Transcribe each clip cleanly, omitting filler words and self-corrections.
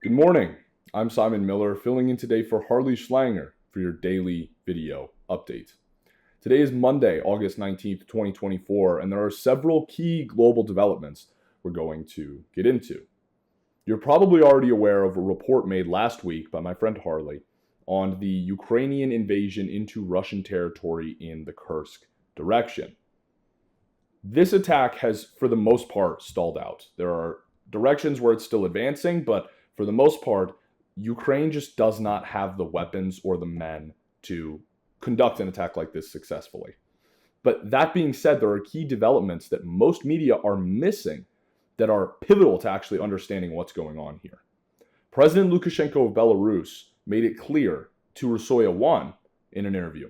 Good morning. I'm Simon Miller, filling in today for Harley Schlanger for your daily video update. Today is Monday, August 19th, 2024, and there are several key global developments we're going to get into. You're probably already aware of a report made last week by my friend Harley on the Ukrainian invasion into Russian territory in the Kursk direction. This attack has, for the most part, stalled out. There are directions where it's still advancing, but for the most part, Ukraine just does not have the weapons or the men to conduct an attack like this successfully. But that being said, there are key developments that most media are missing that are pivotal to actually understanding what's going on here. President Lukashenko of Belarus made it clear to Rossiya 1 in an interview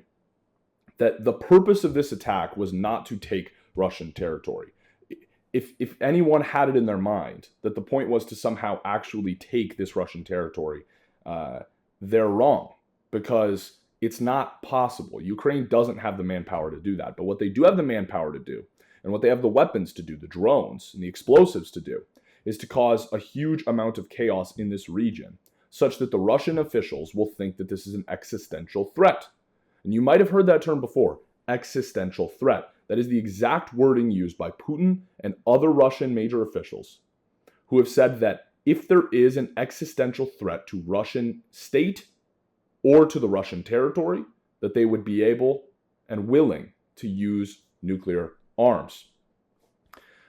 that the purpose of this attack was not to take Russian territory. If anyone had it in their mind that the point was to somehow actually take this Russian territory, they're wrong, because it's not possible. Ukraine doesn't have the manpower to do that. But what they do have the manpower to do, and what they have the weapons to do, the drones and the explosives to do, is to cause a huge amount of chaos in this region, such that the Russian officials will think that this is an existential threat. And you might have heard that term before, existential threat. That is the exact wording used by Putin and other Russian major officials who have said that if there is an existential threat to Russian state or to the Russian territory, that they would be able and willing to use nuclear arms.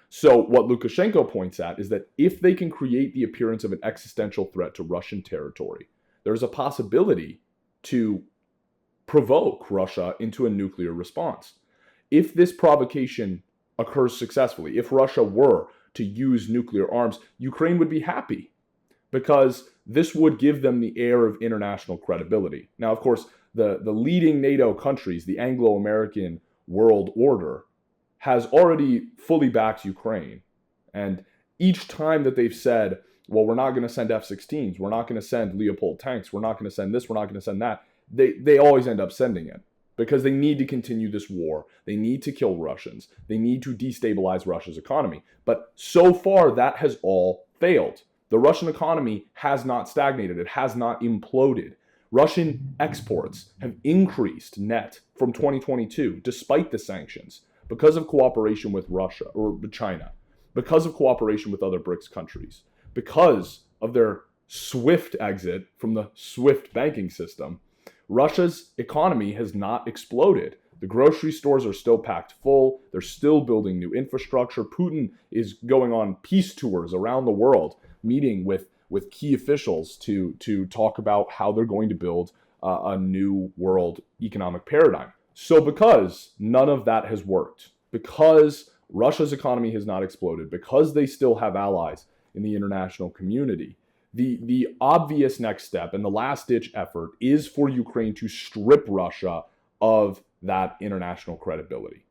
So what Lukashenko points at is that if they can create the appearance of an existential threat to Russian territory, there's a possibility to provoke Russia into a nuclear response. If this provocation occurs successfully, if Russia were to use nuclear arms, Ukraine would be happy because this would give them the air of international credibility. Now, of course, the leading NATO countries, the Anglo-American world order, has already fully backed Ukraine. And each time that they've said, well, we're not going to send F-16s, we're not going to send Leopard tanks, we're not going to send this, we're not going to send that, they always end up sending it. Because they need to continue this war. They need to kill Russians. They need to destabilize Russia's economy. But so far, that has all failed. The Russian economy has not stagnated. It has not imploded. Russian exports have increased net from 2022, despite the sanctions, because of cooperation with Russia or China, because of cooperation with other BRICS countries, because of their swift exit from the SWIFT banking system. Russia's economy has not exploded. The grocery stores are still packed full. They're still building new infrastructure. Putin is going on peace tours around the world, meeting with key officials to talk about how they're going to build a new world economic paradigm. So because none of that has worked, because Russia's economy has not exploded, because they still have allies in the international community, the obvious next step and the last-ditch effort is for Ukraine to strip Russia of that international credibility.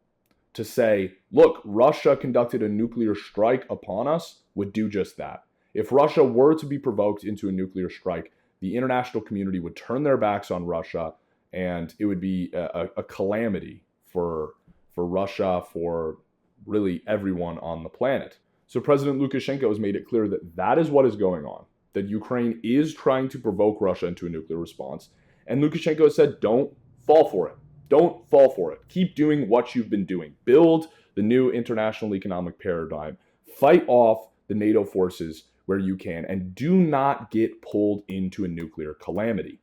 To say, look, Russia conducted a nuclear strike upon us would do just that. If Russia were to be provoked into a nuclear strike, the international community would turn their backs on Russia, and it would be a calamity for Russia, for really everyone on the planet. So President Lukashenko has made it clear that that is what is going on, that Ukraine is trying to provoke Russia into a nuclear response. And Lukashenko has said, don't fall for it. Don't fall for it. Keep doing what you've been doing. Build the new international economic paradigm. Fight off the NATO forces where you can, and do not get pulled into a nuclear calamity.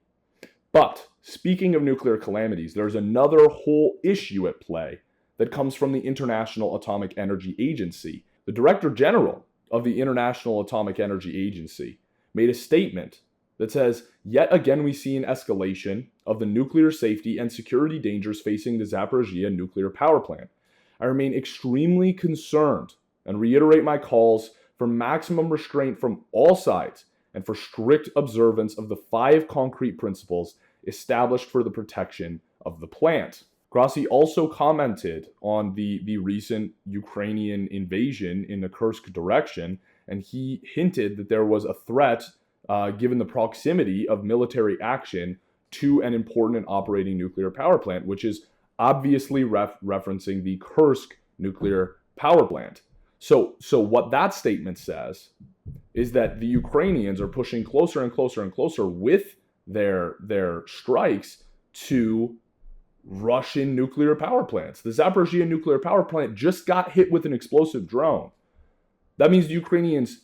But speaking of nuclear calamities, there's another whole issue at play that comes from the International Atomic Energy Agency. The Director General of the International Atomic Energy Agency made a statement that says, yet again we see an escalation of the nuclear safety and security dangers facing the Zaporizhzhia Nuclear Power Plant. I remain extremely concerned and reiterate my calls for maximum restraint from all sides and for strict observance of the 5 concrete principles established for the protection of the plant. Grossi also commented on the recent Ukrainian invasion in the Kursk direction, and he hinted that there was a threat given the proximity of military action to an important and operating nuclear power plant, which is obviously referencing the Kursk Nuclear Power Plant. So what that statement says is that the Ukrainians are pushing closer and closer and closer with their strikes to Russian nuclear power plants. The Zaporizhzhia Nuclear Power Plant just got hit with an explosive drone. That means the Ukrainians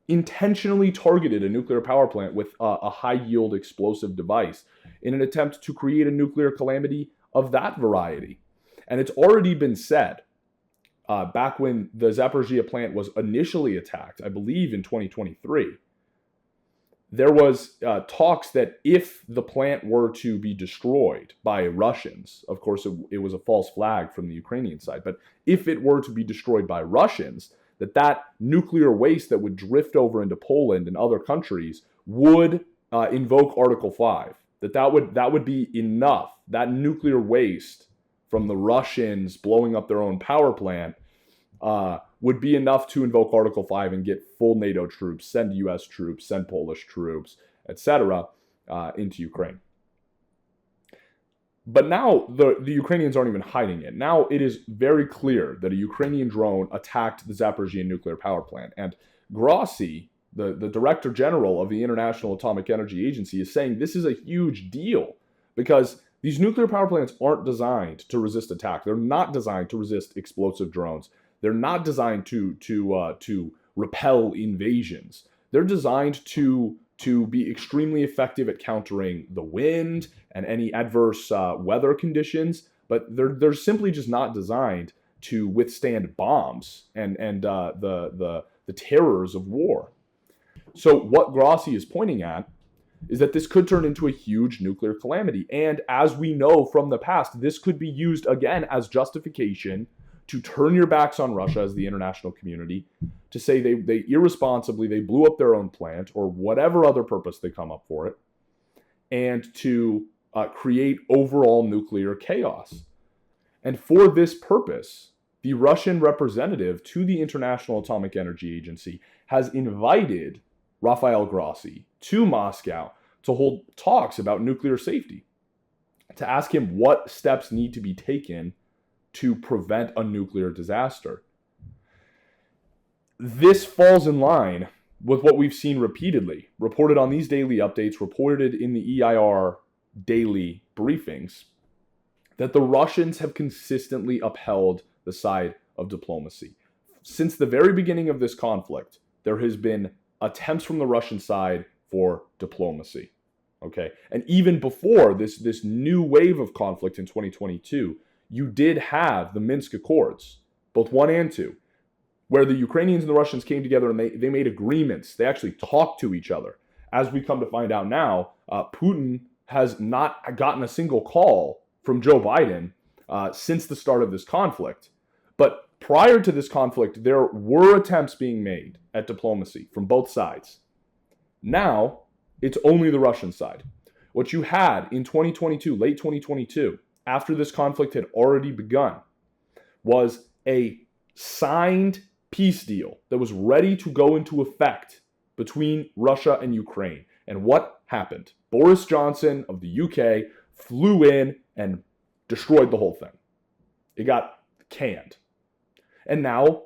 intentionally targeted a nuclear power plant with a high-yield explosive device in an attempt to create a nuclear calamity of that variety. And it's already been said, back when the Zaporizhzhia plant was initially attacked, I believe in 2023, there was talks that if the plant were to be destroyed by Russians, of course it was a false flag from the Ukrainian side, but if it were to be destroyed by Russians, that nuclear waste that would drift over into Poland and other countries would invoke Article 5. That would be enough. That nuclear waste from the Russians blowing up their own power plant would be enough to invoke Article 5 and get full NATO troops, send US troops, send Polish troops, etc. Into Ukraine. But now the Ukrainians aren't even hiding it. Now it is very clear that a Ukrainian drone attacked the Zaporizhzhia nuclear power plant. And Grossi, the director general of the International Atomic Energy Agency, is saying this is a huge deal because these nuclear power plants aren't designed to resist attack. They're not designed to resist explosive drones. They're not designed to repel invasions. They're designed to be extremely effective at countering the wind and any adverse weather conditions, but they're simply just not designed to withstand bombs and the terrors of war. So what Grossi is pointing at is that this could turn into a huge nuclear calamity. And as we know from the past, this could be used again as justification to turn your backs on Russia as the international community, to say they irresponsibly, they blew up their own plant or whatever other purpose they come up for it, and to create overall nuclear chaos. And for this purpose, the Russian representative to the International Atomic Energy Agency has invited Rafael Grossi to Moscow to hold talks about nuclear safety, to ask him what steps need to be taken to prevent a nuclear disaster. This falls in line with what we've seen repeatedly, reported on these daily updates, reported in the EIR daily briefings, that the Russians have consistently upheld the side of diplomacy. Since the very beginning of this conflict, there has been attempts from the Russian side for diplomacy. Okay, and even before this new wave of conflict in 2022, you did have the Minsk Accords, both 1 and 2, where the Ukrainians and the Russians came together and they made agreements. They actually talked to each other. As we come to find out now, Putin has not gotten a single call from Joe Biden since the start of this conflict. But prior to this conflict, there were attempts being made at diplomacy from both sides. Now, it's only the Russian side. What you had in 2022, late 2022, after this conflict had already begun, was a signed peace deal that was ready to go into effect between Russia and Ukraine. And what happened? Boris Johnson of the UK flew in and destroyed the whole thing. It got canned. And now,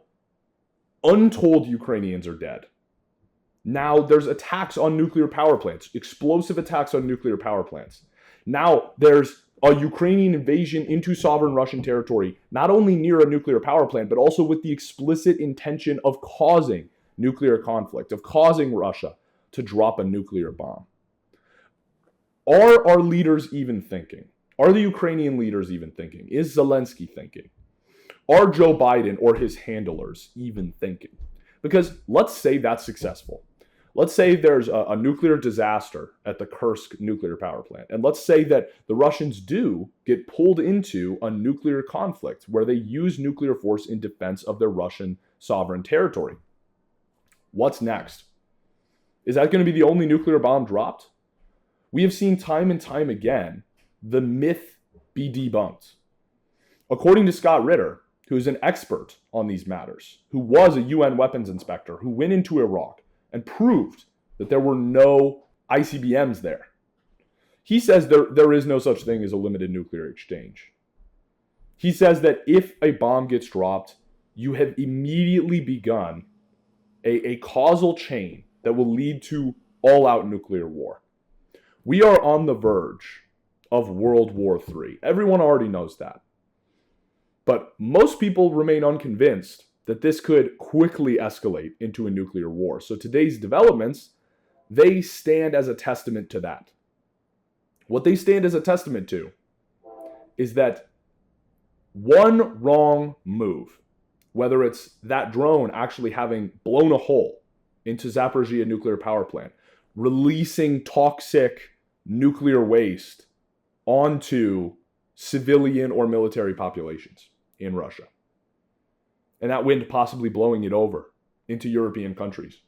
untold Ukrainians are dead. Now there's attacks on nuclear power plants, explosive attacks on nuclear power plants. Now there's a Ukrainian invasion into sovereign Russian territory, not only near a nuclear power plant, but also with the explicit intention of causing nuclear conflict, of causing Russia to drop a nuclear bomb. Are our leaders even thinking? Are the Ukrainian leaders even thinking? Is Zelensky thinking? Are Joe Biden or his handlers even thinking? Because let's say that's successful. Let's say there's a nuclear disaster at the Kursk Nuclear Power Plant. And let's say that the Russians do get pulled into a nuclear conflict where they use nuclear force in defense of their Russian sovereign territory. What's next? Is that going to be the only nuclear bomb dropped? We have seen time and time again the myth be debunked. According to Scott Ritter, who is an expert on these matters, who was a UN weapons inspector, who went into Iraq and proved that there were no ICBMs there. He says there is no such thing as a limited nuclear exchange. He says that if a bomb gets dropped, you have immediately begun a causal chain that will lead to all-out nuclear war. We are on the verge of World War III. Everyone already knows that. But most people remain unconvinced that this could quickly escalate into a nuclear war. So today's developments, they stand as a testament to that. What they stand as a testament to is that one wrong move, whether it's that drone actually having blown a hole into Zaporizhzhia Nuclear Power Plant, releasing toxic nuclear waste onto civilian or military populations in Russia, and that wind possibly blowing it over into European countries.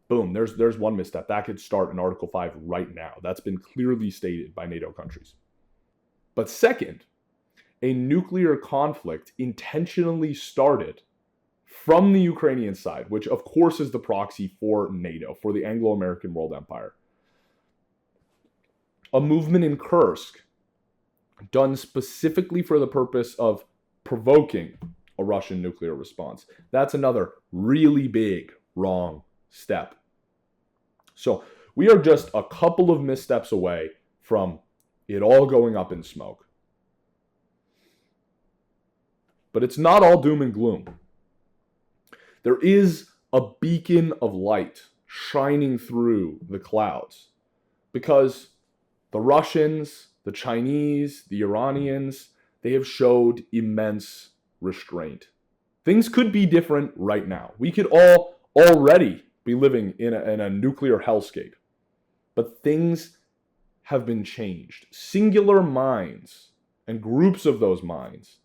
Boom, there's one misstep. That could start an Article 5 right now. That's been clearly stated by NATO countries. But second, a nuclear conflict intentionally started from the Ukrainian side, which of course is the proxy for NATO, for the Anglo-American world empire. A movement in Kursk done specifically for the purpose of provoking a Russian nuclear response. That's another really big wrong step. So we are just a couple of missteps away from it all going up in smoke. But it's not all doom and gloom. There is a beacon of light shining through the clouds, because the Russians, the Chinese, the Iranians, they have showed immense restraint. Things could be different right now. We could all already be living in a nuclear hellscape. But things have been changed. Singular minds and groups of those minds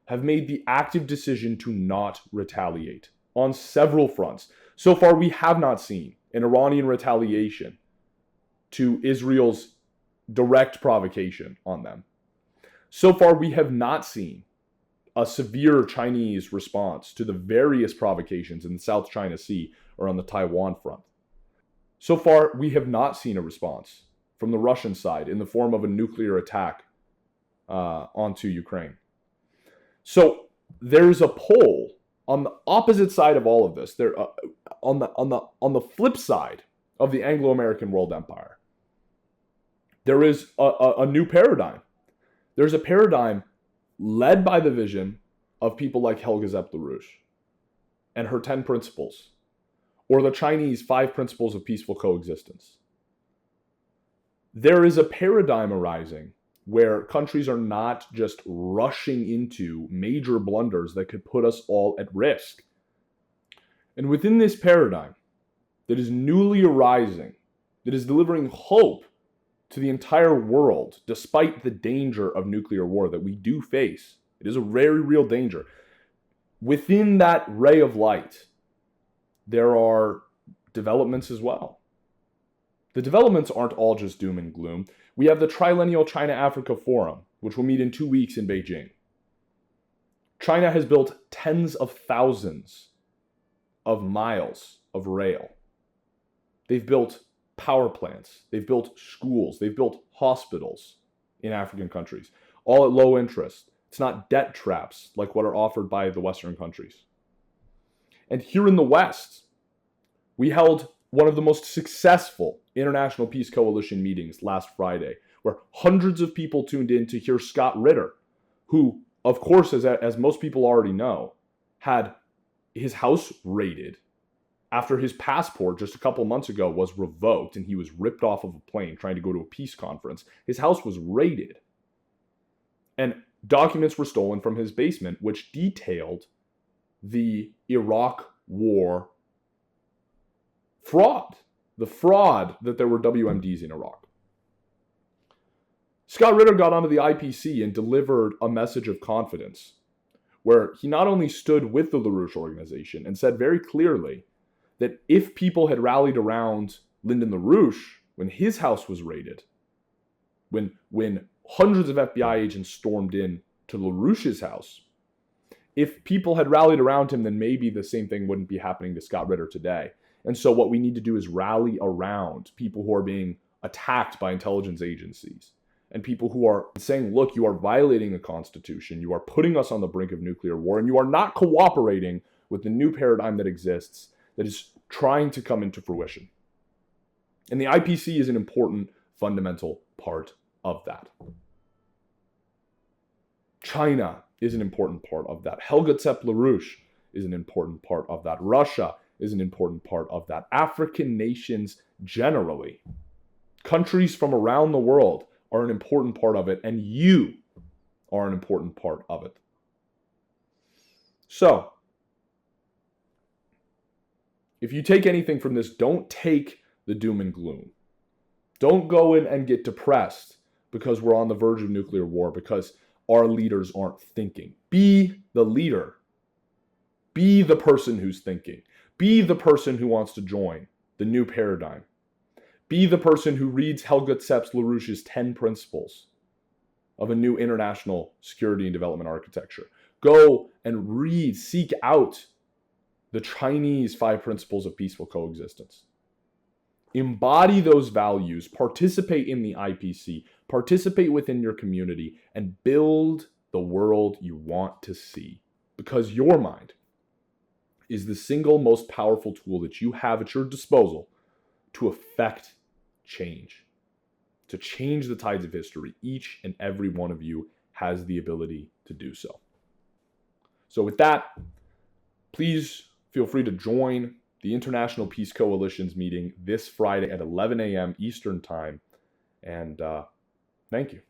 have made the active decision to not retaliate on several fronts. So far, we have not seen an Iranian retaliation to Israel's direct provocation on them. So far, we have not seen a severe Chinese response to the various provocations in the South China Sea or on the Taiwan front. So far, we have not seen a response from the Russian side in the form of a nuclear attack onto Ukraine. So there's a pole on the opposite side of all of this. There, on the flip side of the Anglo-American world empire, there is a new paradigm. There's a paradigm led by the vision of people like Helga Zaporizhzhia and her 10 principles, or the Chinese 5 principles of peaceful coexistence. There is a paradigm arising where countries are not just rushing into major blunders that could put us all at risk. And within this paradigm that is newly arising, that is delivering hope to the entire world, despite the danger of nuclear war that we do face, it is a very real danger. Within that ray of light, there are developments as well. The developments aren't all just doom and gloom. We have the Triennial China-Africa Forum, which will meet in 2 weeks in Beijing. China has built tens of thousands of miles of rail. They've built power plants. They've built schools. They've built hospitals in African countries, all at low interest. It's not debt traps like what are offered by the Western countries. And here in the West, we held one of the most successful International Peace Coalition meetings last Friday, where hundreds of people tuned in to hear Scott Ritter, who, of course, as most people already know, had his house raided after his passport just a couple months ago was revoked and he was ripped off of a plane trying to go to a peace conference. His house was raided, and documents were stolen from his basement, which detailed the Iraq war fraud, the fraud that there were WMDs in Iraq. Scott Ritter got onto the IPC and delivered a message of confidence, where he not only stood with the LaRouche organization and said very clearly that if people had rallied around Lyndon LaRouche when his house was raided, when hundreds of FBI agents stormed in to LaRouche's house, if people had rallied around him, then maybe the same thing wouldn't be happening to Scott Ritter today. And so what we need to do is rally around people who are being attacked by intelligence agencies and people who are saying, look, you are violating the Constitution, you are putting us on the brink of nuclear war, and you are not cooperating with the new paradigm that exists that is trying to come into fruition. And the IPC is an important fundamental part of that. China is an important part of that. Belarus is an important part of that. Russia is an important part of that. African nations generally, countries from around the world are an important part of it, and you are an important part of it. So, if you take anything from this, don't take the doom and gloom. Don't go in and get depressed because we're on the verge of nuclear war, because our leaders aren't thinking. Be the leader. Be the person who's thinking. Be the person who wants to join the new paradigm. Be the person who reads Helga Tseps-LaRouche's 10 principles of a new international security and development architecture. Go and read, seek out the Chinese 5 principles of peaceful coexistence. Embody those values, participate in the IPC, participate within your community, and build the world you want to see. Because your mind is the single most powerful tool that you have at your disposal to affect change, to change the tides of history. Each and every one of you has the ability to do so. So with that, please feel free to join the International Peace Coalition's meeting this Friday at 11 a.m. Eastern Time. And thank you.